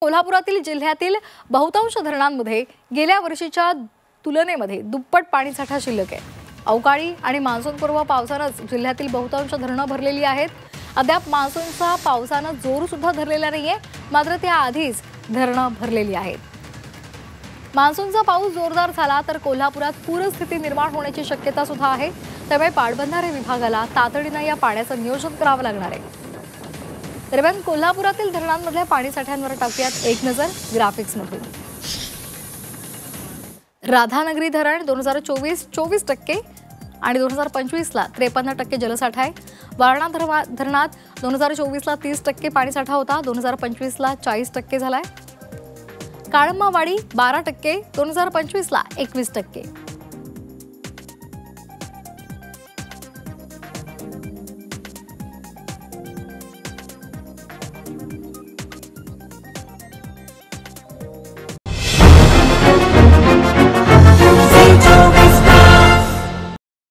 कोल्हापुरातील जिल्ह्यातील बहुतांश धरणांमध्ये गेल्या वर्षीच्या तुलनेमध्ये दुप्पट पाणीसाठा शिल्लक आहे। अवकाळी आणि मान्सूनपूर्व पावसानेच जिल्ह्यातील बहुतांश धरणं भरलेली आहेत। अद्याप मान्सूनचा पावसाने जोर सुद्धा धरलेला नाहीये, मात्र त्याआधीच धरणं भरलेली आहेत। मान्सूनचा पाऊस जोरदार झाला तर कोल्हापुरात पूरस्थिती निर्माण होण्याची शक्यता सुद्धा आहे। त्यामुळे पाटबंधारे विभागाला तातडीने या पाण्याचं नियोजन करावं लागणार आहे। दरम्यान कोल्हापुरातील धरणांमधल्या पाणीसाठ्यांवर टाकूयात एक नजर ग्राफिक्समधून। राधानगरी धरण 2024 24% आणि 2025 ला 53% जलसाठा आहे। वारणा धरणात 2024 ला 30% पाणीसाठा होता, 2025 ला 40% झालाय। काळंबावाडी 12%, 2025 ला 21%।